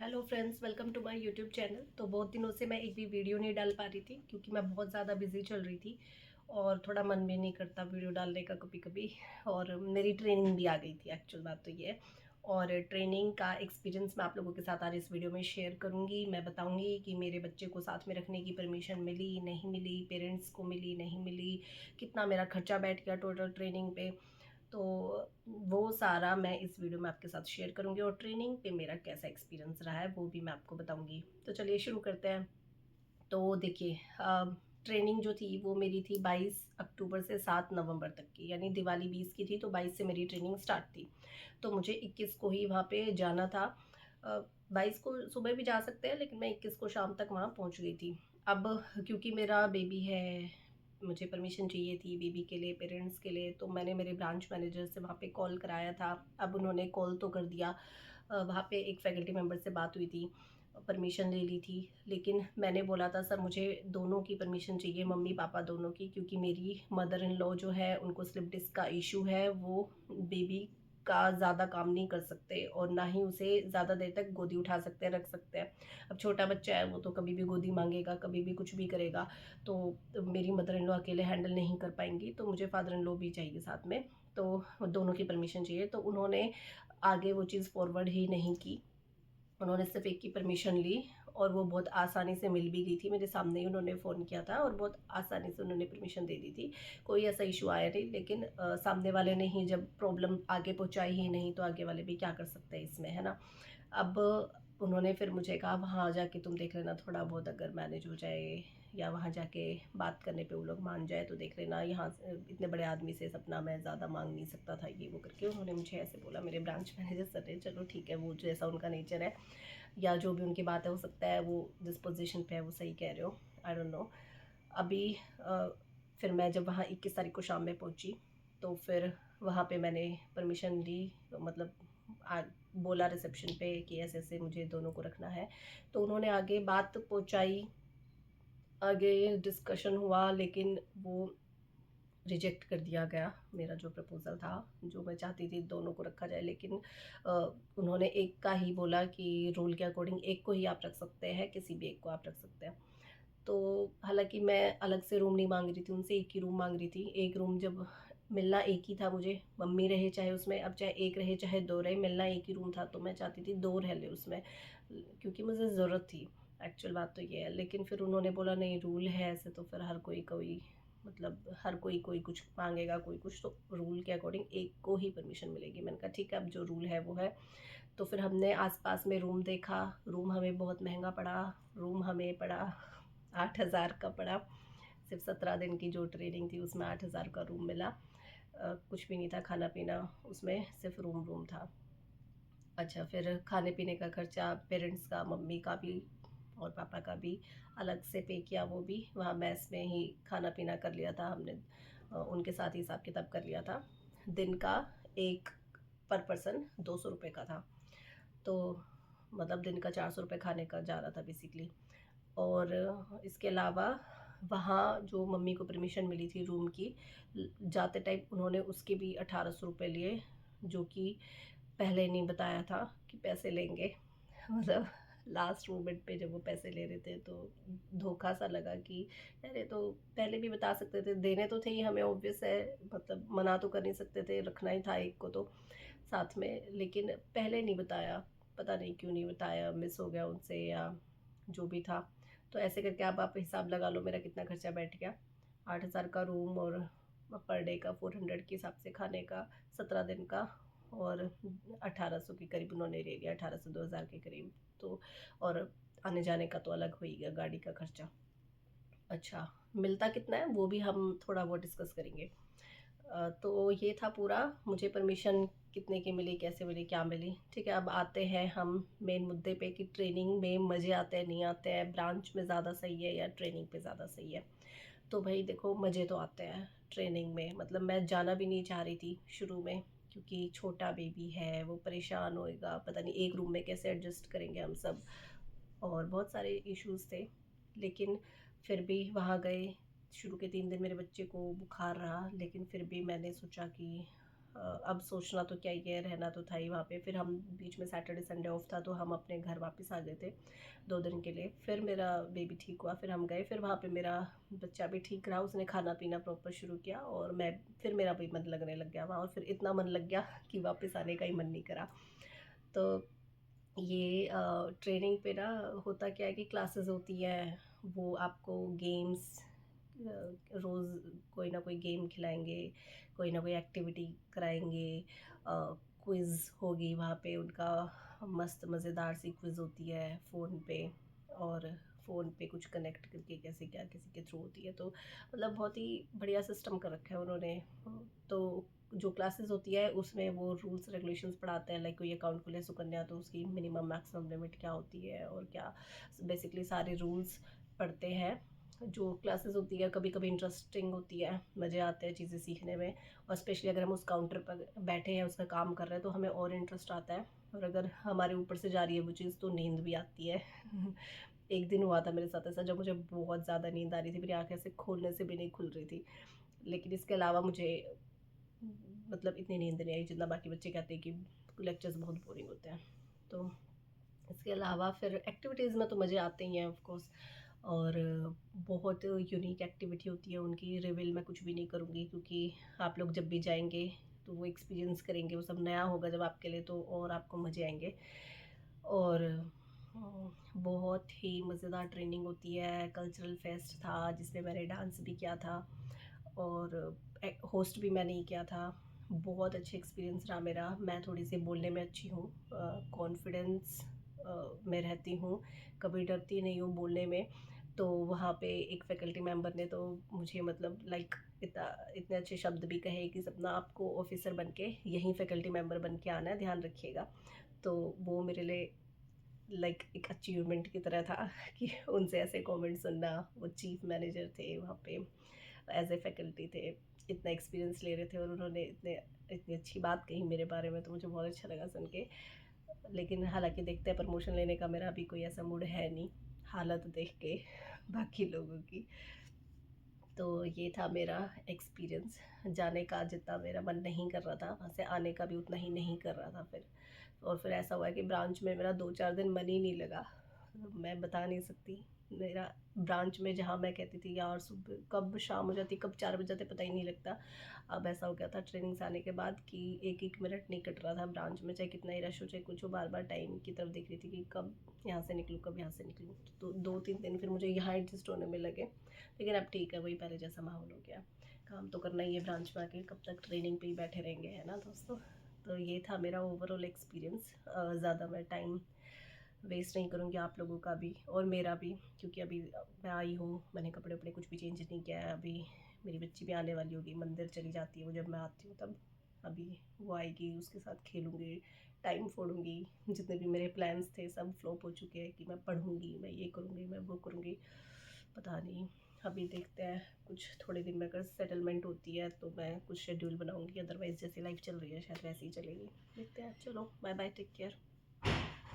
Hello friends, welcome to my YouTube channel. तो बहुत दिनों से मैं एक भी वीडियो नहीं डाल पा रही थी क्योंकि मैं बहुत ज़्यादा बिजी चल रही थी और थोड़ा मन भी नहीं करता वीडियो डालने का कभी कभी। और मेरी ट्रेनिंग भी आ गई थी, एक्चुअल बात तो ये है। और ट्रेनिंग का एक्सपीरियंस मैं आप लोगों के साथ आज इस वीडियो में शेयर करूंगी। मैं बताऊंगी कि मेरे बच्चे को साथ में रखने की परमिशन मिली नहीं मिली, पेरेंट्स को मिली नहीं मिली, कितना मेरा खर्चा बैठ गया टोटल ट्रेनिंग पे। तो वो सारा मैं इस वीडियो में आपके साथ शेयर करूंगी और ट्रेनिंग पे मेरा कैसा एक्सपीरियंस रहा है वो भी मैं आपको बताऊंगी। तो चलिए शुरू करते हैं। तो देखिए, ट्रेनिंग जो थी वो मेरी थी 22 अक्टूबर से 7 नवंबर तक की, यानी दिवाली 20 की थी तो 22 से मेरी ट्रेनिंग स्टार्ट थी। तो मुझे 21 को ही वहाँ पे जाना था। 22 को सुबह भी जा सकते हैं लेकिन मैं 21 को शाम तक वहाँ पहुँच गई थी। अब क्योंकि मेरा बेबी है, मुझे परमिशन चाहिए थी बेबी के लिए, पेरेंट्स के लिए, तो मैंने मेरे ब्रांच मैनेजर से वहाँ पे कॉल कराया था। अब उन्होंने कॉल तो कर दिया, वहाँ पे एक फैकल्टी मेंबर से बात हुई थी, परमिशन ले ली थी। लेकिन मैंने बोला था सर मुझे दोनों की परमिशन चाहिए, मम्मी पापा दोनों की, क्योंकि मेरी मदर इन लॉ जो है उनको स्लिप डिस्क का इशू है। वो बेबी का ज़्यादा काम नहीं कर सकते और ना ही उसे ज़्यादा देर तक गोदी उठा सकते हैं, रख सकते हैं। अब छोटा बच्चा है, वो तो कभी भी गोदी मांगेगा, कभी भी कुछ भी करेगा। तो मेरी मदर इन लॉ अकेले हैंडल नहीं कर पाएंगी, तो मुझे फादर इन लॉ भी चाहिए साथ में। तो दोनों की परमिशन चाहिए। तो उन्होंने आगे वो चीज़ फॉरवर्ड ही नहीं की, उन्होंने सिर्फ एक की परमिशन ली और वो बहुत आसानी से मिल भी गई थी। मेरे सामने ही उन्होंने फ़ोन किया था और बहुत आसानी से उन्होंने परमिशन दे दी थी। कोई ऐसा इशू आया नहीं, लेकिन सामने वाले ने ही जब प्रॉब्लम आगे पहुंचाई ही नहीं तो आगे वाले भी क्या कर सकते हैं इसमें, है ना। अब उन्होंने फिर मुझे कहा वहाँ जाके तुम देख लेना, थोड़ा बहुत अगर मैनेज हो जाए या वहाँ जाके बात करने पे वो लोग मान जाए तो देख लेना, यहाँ इतने बड़े आदमी से सपना मैं ज़्यादा मांग नहीं सकता था, ये वो करके उन्होंने मुझे ऐसे बोला। मेरे ब्रांच मैनेजर सर ने, चलो ठीक है, वो जैसा उनका नेचर है या जो भी उनकी बात है, हो सकता है वो जिस पोजीशन पे है वो सही कह रहे हो, आई डोंट नो। अभी फिर मैं जब वहाँ 21 तारीख को शाम में पहुँची तो फिर वहाँ पे मैंने परमिशन ली, मतलब आ, बोला रिसेप्शन पे कि ऐसे ऐसे मुझे दोनों को रखना है। तो उन्होंने आगे बात पहुँचाई, आगे डिस्कशन हुआ, लेकिन वो रिजेक्ट कर दिया गया मेरा जो प्रपोज़ल था, जो मैं चाहती थी दोनों को रखा जाए। लेकिन उन्होंने एक का ही बोला कि रूल के अकॉर्डिंग एक को ही आप रख सकते हैं, किसी भी एक को आप रख सकते हैं। तो हालाँकि मैं अलग से रूम नहीं माँग रही थी उनसे, एक ही रूम माँग रही थी। एक रूम जब मिलना एक ही था मुझे, मम्मी रहे चाहे उसमें, अब चाहे एक रहे चाहे दो रहे, मिलना एक ही रूम था, तो मैं चाहती थी दो रह ले उसमें, क्योंकि मुझे ज़रूरत थी। एक्चुअल बात तो ये है। लेकिन फिर उन्होंने बोला नहीं, रूल है ऐसे, तो फिर हर कोई कोई, मतलब हर कोई कोई कुछ मांगेगा, कोई कुछ, तो रूल के अकॉर्डिंग एक को ही परमिशन मिलेगी। मैंने कहा ठीक है, अब जो रूल है वो है। तो फिर हमने आसपास में रूम देखा, रूम हमें बहुत महंगा पड़ा। रूम हमें पड़ा 8,000 का पड़ा। सिर्फ 17 दिन की जो ट्रेनिंग थी उसमें 8,000 का रूम मिला। कुछ भी नहीं था, खाना पीना उसमें, सिर्फ रूम रूम था। अच्छा, फिर खाने पीने का खर्चा पेरेंट्स का, मम्मी का भी और पापा का भी अलग से पे किया। वो भी वहाँ मेस में ही खाना पीना कर लिया था हमने, उनके साथ ही हिसाब किताब कर लिया था। दिन का एक पर पर्सन 200 रुपये का था, तो मतलब दिन का 400 रुपये खाने का जा रहा था बेसिकली। और इसके अलावा वहाँ जो मम्मी को परमिशन मिली थी रूम की, जाते टाइम उन्होंने उसके भी 1800 रुपये लिए, जो कि पहले नहीं बताया था कि पैसे लेंगे। मतलब लास्ट मोमेंट पे जब वो पैसे ले रहे थे तो धोखा सा लगा कि अरे, तो पहले भी बता सकते थे, देने तो थे ही हमें, ऑब्वियस है, मतलब मना तो कर नहीं सकते थे, रखना ही था एक को तो साथ में, लेकिन पहले नहीं बताया। पता नहीं क्यों नहीं बताया, मिस हो गया उनसे या जो भी था। तो ऐसे करके अब आप हिसाब लगा लो मेरा कितना खर्चा बैठ गया। 8,000 का रूम और पर डे का 400 के हिसाब से खाने का, 17 दिन का, और 1800 के करीब उन्होंने ले लिया, 1800 2000 के करीब। तो और आने जाने का तो अलग हो ही गया, गाड़ी का खर्चा। अच्छा, मिलता कितना है वो भी हम थोड़ा बहुत डिस्कस करेंगे। तो ये था पूरा, मुझे परमिशन कितने की मिली, कैसे मिली, क्या मिली। ठीक है, अब आते हैं हम मेन मुद्दे पे कि ट्रेनिंग में मज़े आते हैं नहीं आते हैं, ब्रांच में ज़्यादा सही है या ट्रेनिंग पे ज़्यादा सही है। तो भाई देखो, मज़े तो आते हैं ट्रेनिंग में। मतलब मैं जाना भी नहीं चाह रही थी शुरू में, क्योंकि छोटा बेबी है, वो परेशान होएगा, पता नहीं एक रूम में कैसे एडजस्ट करेंगे हम सब, और बहुत सारे इश्यूज़ थे। लेकिन फिर भी वहाँ गए। शुरू के 3 दिन मेरे बच्चे को बुखार रहा, लेकिन फिर भी मैंने सोचा कि अब सोचना तो क्या ही है, रहना तो था ही वहाँ पे। फिर हम बीच में सैटरडे संडे ऑफ था तो हम अपने घर वापस आ गए थे 2 दिन के लिए। फिर मेरा बेबी ठीक हुआ, फिर हम गए, फिर वहाँ पे मेरा बच्चा भी ठीक रहा, उसने खाना पीना प्रॉपर शुरू किया और मैं फिर मेरा भी मन लगने लग गया वहाँ, और फिर इतना मन लग गया कि वापस आने का ही मन नहीं करा। तो ये ट्रेनिंग पे ना होता क्या है कि क्लासेस होती हैं, वो आपको गेम्स रोज़ कोई ना कोई गेम खिलाएंगे, कोई ना कोई एक्टिविटी कराएंगे, क्विज़ होगी वहाँ पे उनका, मस्त मज़ेदार सी क्विज़ होती है फ़ोन पे, और फ़ोन पे कुछ कनेक्ट करके कैसे क्या किसी के थ्रू होती है। तो मतलब बहुत ही बढ़िया सिस्टम कर रखा है उन्होंने। तो जो क्लासेस होती है उसमें वो रूल्स रेगुलेशंस पढ़ाते हैं, लाइक कोई अकाउंट खुले सुकन्या तो उसकी मिनिमम मैक्सिमम लिमिट क्या होती है और क्या, बेसिकली सारे रूल्स पढ़ते हैं। जो क्लासेस होती है कभी कभी इंटरेस्टिंग होती है, मज़े आते हैं चीज़ें सीखने में, और स्पेशली अगर हम उस काउंटर पर बैठे हैं उसका काम कर रहे हैं तो हमें और इंटरेस्ट आता है, और अगर हमारे ऊपर से जा रही है वो चीज़ तो नींद भी आती है। एक दिन हुआ था मेरे साथ ऐसा, जब मुझे बहुत ज़्यादा नींद आ रही थी, मेरी आँखें से खोलने से भी नहीं खुल रही थी, लेकिन इसके अलावा मुझे मतलब इतनी नींद नहीं आई जितना बाकी बच्चे कहते हैं कि लेक्चर्स बहुत बोरिंग होते हैं। तो इसके अलावा फिर एक्टिविटीज़ में तो मज़े आते ही हैं ऑफ कोर्स, और बहुत यूनिक एक्टिविटी होती है उनकी। रिवील मैं कुछ भी नहीं करूँगी क्योंकि आप लोग जब भी जाएंगे तो वो एक्सपीरियंस करेंगे, वो सब नया होगा जब आपके लिए, तो और आपको मज़े आएंगे। और बहुत ही मज़ेदार ट्रेनिंग होती है। कल्चरल फेस्ट था जिसमें मैंने डांस भी किया था और होस्ट भी मैंने ही किया था। बहुत अच्छा एक्सपीरियंस रहा मेरा। मैं थोड़ी सी बोलने में अच्छी हूँ, कॉन्फिडेंस में रहती हूँ, कभी डरती नहीं हूँ बोलने में। तो वहाँ पे एक फैकल्टी मेंबर ने तो मुझे मतलब लाइक इतने अच्छे शब्द भी कहे कि सपना आपको ऑफिसर बन के यहीं फैकल्टी मेंबर बन के आना है, ध्यान रखिएगा। तो वो मेरे लिए लाइक एक अचीवमेंट की तरह था कि उनसे ऐसे कमेंट सुनना। वो चीफ मैनेजर थे वहाँ पे, एज ए फैकल्टी थे, इतना एक्सपीरियंस ले रहे थे और उन्होंने इतनी अच्छी बात कही मेरे बारे में, तो मुझे बहुत अच्छा लगा सुन के। लेकिन हालांकि देखते हैं, प्रमोशन लेने का मेरा अभी कोई ऐसा मूड है नहीं, हालत देख के बाकी लोगों की। तो ये था मेरा एक्सपीरियंस। जाने का जितना मेरा मन नहीं कर रहा था, वहाँ से आने का भी उतना ही नहीं कर रहा था फिर। और फिर ऐसा हुआ कि ब्रांच में मेरा 2-4 दिन मन ही नहीं लगा। मैं बता नहीं सकती, मेरा ब्रांच में जहाँ मैं कहती थी यार सुबह कब शाम हो जाती, कब 4 बज जाते पता ही नहीं लगता, अब ऐसा हो गया था ट्रेनिंग से आने के बाद कि एक एक मिनट नहीं कट रहा था ब्रांच में, चाहे कितना ही रश हो चाहे कुछ हो, बार बार टाइम की तरफ देख रही थी कि कब यहाँ से निकलूँ कब यहाँ से निकलूँ। तो 2-3 दिन फिर मुझे यहाँ एडजस्ट होने में लगे, लेकिन अब ठीक है, वही पहले जैसा माहौल हो गया। काम तो करना ही है ब्रांच में आके, कब तक ट्रेनिंग पे ही बैठे रहेंगे, है ना दोस्तों। तो ये था मेरा ओवरऑल एक्सपीरियंस। ज़्यादा मैं टाइम वेस्ट नहीं करूँगी आप लोगों का भी और मेरा भी, क्योंकि अभी मैं आई हूँ, मैंने कपड़े वपड़े कुछ भी चेंज नहीं किया है। अभी मेरी बच्ची भी आने वाली होगी, मंदिर चली जाती है वो जब मैं आती हूँ तब। अभी वो आएगी, उसके साथ खेलूँगी, टाइम फोड़ूँगी। जितने भी मेरे प्लान्स थे सब फ्लॉप हो चुके हैं कि मैं पढ़ूँगी, मैं ये करूँगी, मैं वो करूँगी, पता नहीं। अभी देखते हैं, कुछ थोड़े दिन में अगर सेटलमेंट होती है तो मैं कुछ शेड्यूल बनाऊँगी, अदरवाइज़ जैसी लाइफ चल रही है शायद वैसे ही चलेगी। देखते हैं, चलो बाय बाय, टेक केयर।